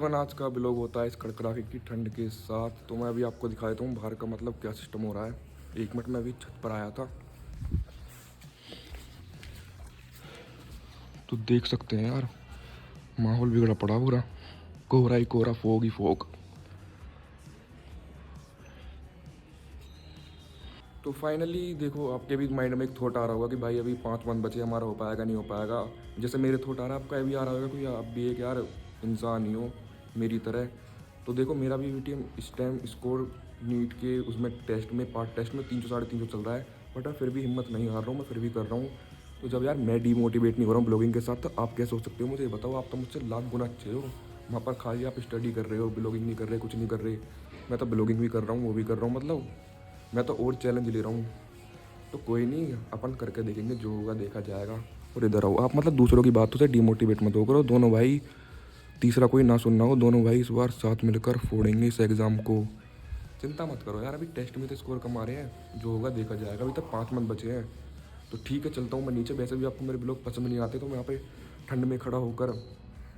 अपन आज का ब्लॉग होता है इस कड़कड़ाके की ठंड के साथ। तो मैं अभी आपको दिखा देता हूँ बाहर का मतलब क्या सिस्टम हो रहा है। 1 मिनट में अभी छत पर आया था तो देख सकते हैं यार, माहौल बिगड़ा पड़ा पूरा। कोहरा ही कोहरा, फोग ही फोग। तो फाइनली देखो, आपके भी माइंड में एक थॉट आ रहा होगा कि भाई अभी 5 मंथ बचे, हमारा हो पाएगा नहीं हो पाएगा। जैसे मेरे थॉट आ रहा है, आपका भी आ रहा होगा कि आप भी एक यार इंसान ही हो मेरी तरह। तो देखो, मेरा भी वीटीएम इस टाइम स्कोर नीट के उसमें टेस्ट में, पार्ट टेस्ट में 300 350 चल रहा है। बट मैं फिर भी हिम्मत नहीं हार रहा हूँ, मैं फिर भी कर रहा हूँ। तो जब यार मैं डीमोटिवेट नहीं हो रहा हूँ ब्लॉगिंग के साथ, तो आप कैसे हो सकते हो मुझे बताओ। आप तो मुझसे लाख गुना अच्छे हो। वहाँ पर खाली आप स्टडी कर रहे हो, ब्लॉगिंग नहीं कर रहे, कुछ नहीं कर रहे। मैं तो ब्लॉगिंग भी कर रहा हूँ, वो भी कर रहा हूँ, मतलब मैं तो और चैलेंज ले रहा हूँ। तो कोई नहीं, अपन करके देखेंगे, जो होगा देखा जाएगा। और इधर आओ आप, मतलब दूसरों की बातों से डिमोटिवेट मत हो करो। दोनों भाई, तीसरा कोई ना सुनना हो, दोनों भाई इस बार साथ मिलकर फोड़ेंगे इस एग्ज़ाम को। चिंता मत करो यार, अभी टेस्ट में तो स्कोर कम आ रहे हैं, जो होगा देखा जाएगा। अभी तक 5 मंथ बचे हैं। तो ठीक है, चलता हूँ मैं नीचे। वैसे भी आपको मेरे ब्लॉग पसंद नहीं आते, तो मैं यहाँ पे ठंड में खड़ा होकर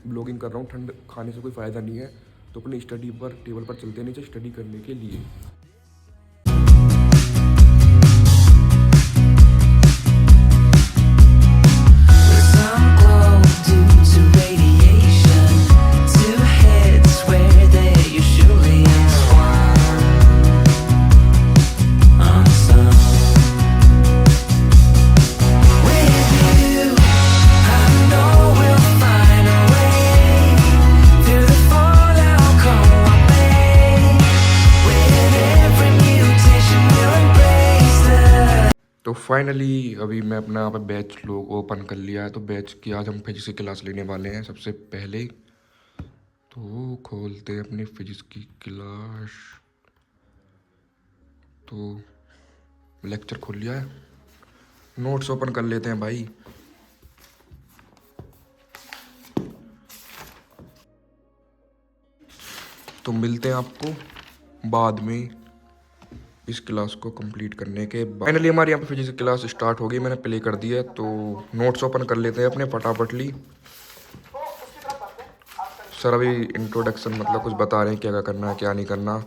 ब्लॉगिंग कर रहा हूँ। ठंड खाने से कोई फ़ायदा नहीं है। तो अपनी स्टडी पर टेबल पर चलते हैं नीचे स्टडी करने के लिए। Some glow due to radiation. Two heads where there usually is one. Unsung. With you, I know we'll find a way. Through the fallout, come what may. With every mutation, we'll embrace the. तो finally अभी मैं अपना यहाँ पे batch लोग open कर लिया है। तो बैच की आज हम फिजिक्स की क्लास लेने वाले हैं सबसे पहले। तो खोलते हैं अपनी फिजिक्स की क्लास। तो लेक्चर खोल लिया है, नोट्स ओपन कर लेते हैं भाई। तो मिलते हैं आपको बाद में इस क्लास को कंप्लीट करने के बाद। फाइनली हमारी यहाँ पे फिजिक्स की क्लास स्टार्ट हो गई, मैंने प्ले कर दी है। तो नोट्स ओपन कर लेते हैं अपने फटाफटली। सर अभी इंट्रोडक्शन मतलब कुछ बता रहे हैं क्या क्या करना है क्या नहीं करना।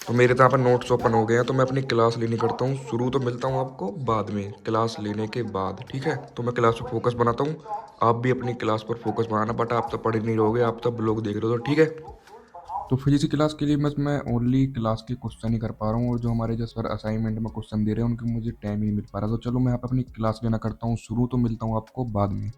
तो मेरे तो यहाँ पर नोट्स ओपन हो गए हैं, तो मैं अपनी क्लास लेनी करता हूँ शुरू। तो मिलता हूँ आपको बाद में क्लास लेने के बाद, ठीक है। तो मैं क्लास पर फोकस बनाता हूँ, आप भी अपनी क्लास पर फोकस बनाना। बट आप तो पढ़ नहीं रहोगे, आप तो ब्लॉग देख रहे हो, तो ठीक है। तो फिजिक्स की क्लास के लिए बस मैं ओनली क्लास के क्वेश्चन ही कर पा रहा हूँ, और जो हमारे जो सर असाइनमेंट में क्वेश्चन दे रहे हैं उनके मुझे टाइम ही नहीं मिल पा रहा। तो चलो मैं यहाँ पर अपनी क्लास लेना करता हूँ शुरू। तो मिलता हूँ आपको बाद में।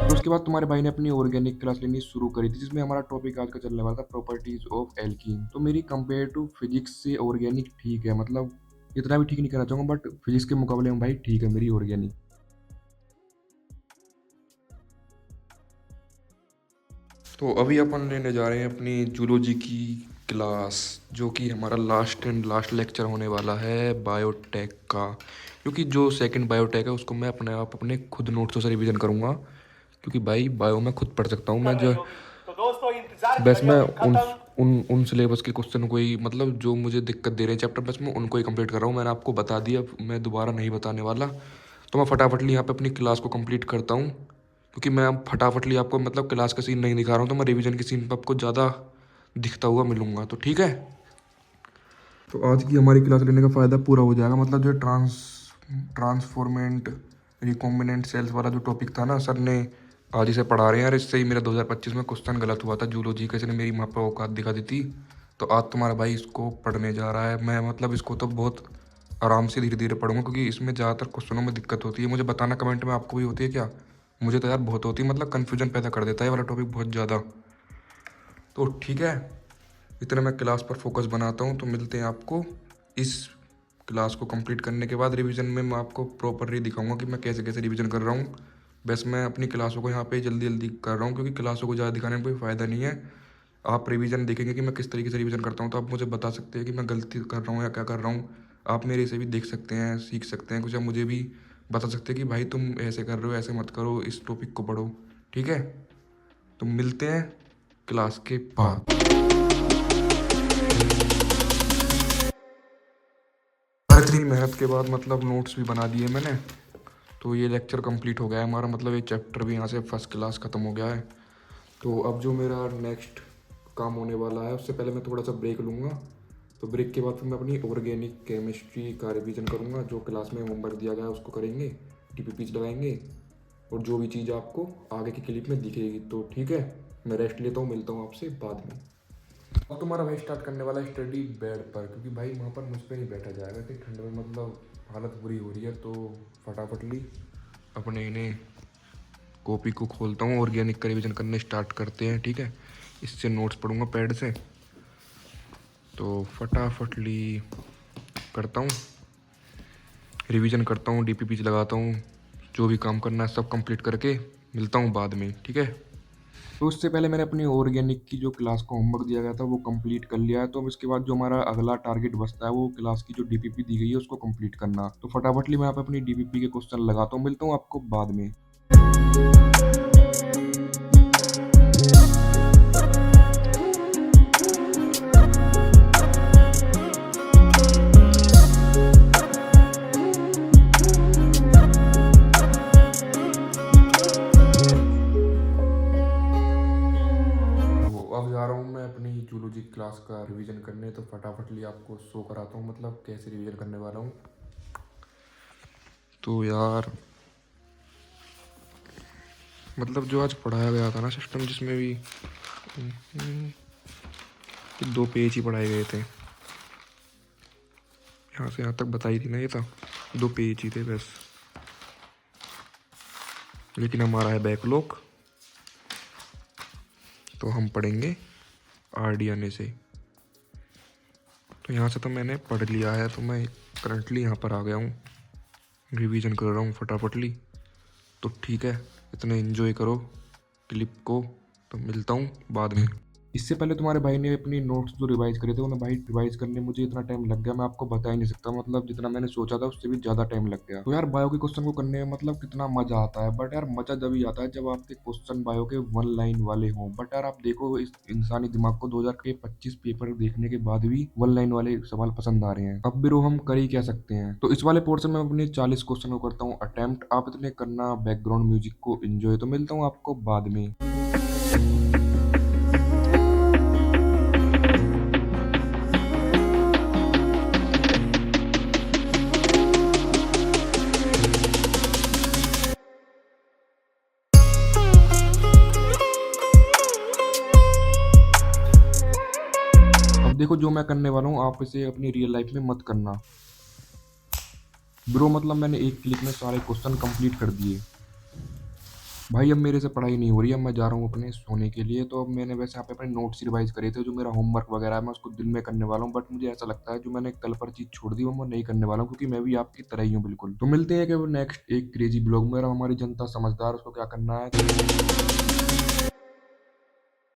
उसके बाद तुम्हारे भाई ने अपनी ऑर्गेनिक क्लास लेनी शुरू करी थी, जिसमें हमारा टॉपिक आज का चलने वाला था प्रॉपर्टीज ऑफ एल्कीन। तो मेरी कंपेयर टू फिजिक्स से ऑर्गेनिक ठीक है, मतलब इतना भी ठीक नहीं कहना चाहूँगा, बट फिजिक्स के मुकाबले में भाई ठीक है मेरी ऑर्गेनिक। तो अभी अपन लेने जा रहे हैं अपनी जूलॉजी की क्लास, जो कि हमारा लास्ट एंड लास्ट लेक्चर होने वाला है बायोटेक का। क्योंकि जो सेकंड बायोटेक है उसको मैं अपने आप अपने खुद नोट्सों से रिवीजन करूँगा, क्योंकि भाई बायो मैं खुद पढ़ सकता हूँ। मैं जो तो दोस्तों इंतजार बस करिए मैं अभी उन खत्म। उन उन सिलेबस के क्वेश्चन को ही, मतलब जो मुझे दिक्कत दे रहे हैं चैप्टर, बस मैं उनको ही कंप्लीट कर रहा हूँ। मैंने आपको बता दिया, मैं दोबारा नहीं बताने वाला। तो मैं फटाफटली यहाँ पे अपनी क्लास को कंप्लीट करता हूँ, क्योंकि मैं अब फटाफटली आपको मतलब क्लास का सीन नहीं दिखा रहा हूँ। तो मैं रिवीजन के सीन पर आपको ज़्यादा दिखता हुआ मिलूंगा, तो ठीक है। तो आज की हमारी क्लास लेने का फ़ायदा पूरा हो जाएगा। मतलब जो ट्रांसफॉर्मेंट रिकॉम्बिनेंट सेल्स वाला जो टॉपिक था ना, सर ने आज इसे पढ़ा रहे हैं यार। इससे ही मेरा 2025 में क्वेश्चन गलत हुआ था जूलॉजी का, इसने मेरी वहाँ पर औकात दिखा दी थी। तो आज तुम्हारा भाई इसको पढ़ने जा रहा है। मैं मतलब इसको तो बहुत आराम से धीरे धीरे पढ़ूंगा, क्योंकि इसमें ज़्यादातर क्वेश्चनों में दिक्कत होती है। मुझे बताना कमेंट में, आपको भी होती है क्या? मुझे तो यार बहुत होती है, मतलब कन्फ्यूजन पैदा कर देता है ये वाला टॉपिक बहुत ज़्यादा। तो ठीक है, इतना मैं क्लास पर फोकस बनाता हूँ। तो मिलते हैं आपको इस क्लास को कंप्लीट करने के बाद। रिवीजन में मैं आपको प्रॉपरली दिखाऊंगा कि मैं कैसे कैसे रिवीजन कर रहा हूँ। बस मैं अपनी क्लासों को यहाँ पे जल्दी जल्दी कर रहा हूँ, क्योंकि क्लासों को ज़्यादा दिखाने में कोई फ़ायदा नहीं है। आप रिवीजन देखेंगे कि मैं किस तरीके से रिवीजन करता हूँ, तो आप मुझे बता सकते हैं कि मैं गलती कर रहा हूँ या क्या कर रहा हूँ। आप मेरे से भी देख सकते हैं, सीख सकते हैं कुछ। आप मुझे भी बता सकते हैं कि भाई तुम ऐसे कर रहे हो, ऐसे मत करो, इस टॉपिक को पढ़ो, ठीक है। तो मिलते हैं क्लास के बाद। इतनी मेहनत के बाद मतलब नोट्स भी बना दिए मैंने। तो ये लेक्चर कंप्लीट हो गया है हमारा, मतलब ये चैप्टर भी यहाँ से फर्स्ट क्लास ख़त्म हो गया है। तो अब जो मेरा नेक्स्ट काम होने वाला है उससे पहले मैं थोड़ा सा ब्रेक लूँगा। तो ब्रेक के बाद फिर मैं अपनी ऑर्गेनिक केमिस्ट्री का रिवीजन करूँगा। जो क्लास में होमवर्क दिया गया है उसको करेंगे, टीपीपीज लगाएंगे और जो भी चीज़ आपको आगे की क्लिप में दिखेगी। तो ठीक है, मैं रेस्ट लेता हूँ, मिलता हूँ आपसे बाद में। अब तुम्हारा भाई स्टार्ट करने वाला है स्टडी बेड पर, क्योंकि भाई वहाँ पर मुझ पर नहीं बैठा जाएगा कि ठंड में मतलब हालत बुरी हो रही है। तो फटाफट ली अपने इन्हें कॉपी को खोलता हूँ, ऑर्गेनिक का रिवीजन करने स्टार्ट करते हैं। ठीक है, इससे नोट्स पढ़ूंगा पैड से। तो फटाफट ली करता हूँ, रिवीजन करता हूँ, डीपीपीज लगाता हूँ, जो भी काम करना है सब कंप्लीट करके मिलता हूँ बाद में। ठीक है, तो उससे पहले मैंने अपनी ऑर्गेनिक की जो क्लास का होमवर्क दिया गया था वो कंप्लीट कर लिया है। तो अब इसके बाद जो हमारा अगला टारगेट बचता है वो क्लास की जो डीपीपी दी गई है उसको कंप्लीट करना। तो फटाफटली मैं यहाँ पे अपनी डीपीपी के क्वेश्चन लगाता हूँ, मिलता हूँ आपको बाद में। तो अब जा रहा हूँ मैं अपनी जूलॉजी क्लास का रिवीजन करने। तो फटाफटली आपको शो कराता हूँ मतलब कैसे रिवीजन करने वाला हूँ। तो यार मतलब जो आज पढ़ाया गया था ना सिस्टम, जिसमें भी कि 2 पेज ही पढ़ाए गए थे, यहाँ से यहाँ तक बताई थी ना, ये था 2 पेज ही थे बस। लेकिन हमारा है बैकलॉग, तो हम पढ़ेंगे RDNA से। तो यहाँ से तो मैंने पढ़ लिया है, तो मैं करंटली यहाँ पर आ गया हूँ, रिवीजन कर रहा हूँ फटाफटली। तो ठीक है, इतने एंजॉय करो क्लिप को, तो मिलता हूँ बाद में। इससे पहले तुम्हारे भाई ने अपनी नोट्स जो रिवाइज करे थे, उन्हें भाई रिवाइज करने मुझे इतना टाइम लग गया मैं आपको बता ही नहीं सकता। मतलब जितना मैंने सोचा था उससे भी ज़्यादा टाइम लग गया। तो यार बायो के क्वेश्चन को करने में मतलब कितना मजा आता है, बट यार मजा जब ही आता है जब आपके क्वेश्चन बायो के 1 लाइन वाले हों। बट यार आप देखो इस इंसानी दिमाग को 2025 पेपर देखने के बाद भी 1 लाइन वाले सवाल पसंद आ रहे हैं। अब भी हम कर ही क्या सकते हैं। तो इस वाले पोर्शन में अपने 40 क्वेश्चन को करता हूँ अटेम्प्ट। आप इतने करना बैकग्राउंड म्यूजिक को एंजॉय। तो मिलता हूँ आपको बाद में। अब देखो जो मैं करने वाला हूँ आप इसे अपनी रियल लाइफ में मत करना ब्रो। मतलब मैंने एक क्लिक में सारे क्वेश्चन कंप्लीट कर दिए भाई। अब मेरे से पढ़ाई नहीं हो रही है, मैं जा रहा हूँ अपने सोने के लिए। तो अब मैंने वैसे यहाँ पे अपने नोट्स रिवाइज करे थे, जो मेरा होमवर्क वगैरह है मैं उसको दिन में करने वाला हूँ। बट मुझे ऐसा लगता है जो मैंने कल पर चीज़ छोड़ दी वो मैं नहीं करने वाला हूँ, क्योंकि मैं भी आपकी तरह ही हूँ बिल्कुल। तो मिलते हैं कि वो नेक्स्ट एक क्रेजी ब्लॉग में। हमारी जनता समझदार, उसको क्या करना है।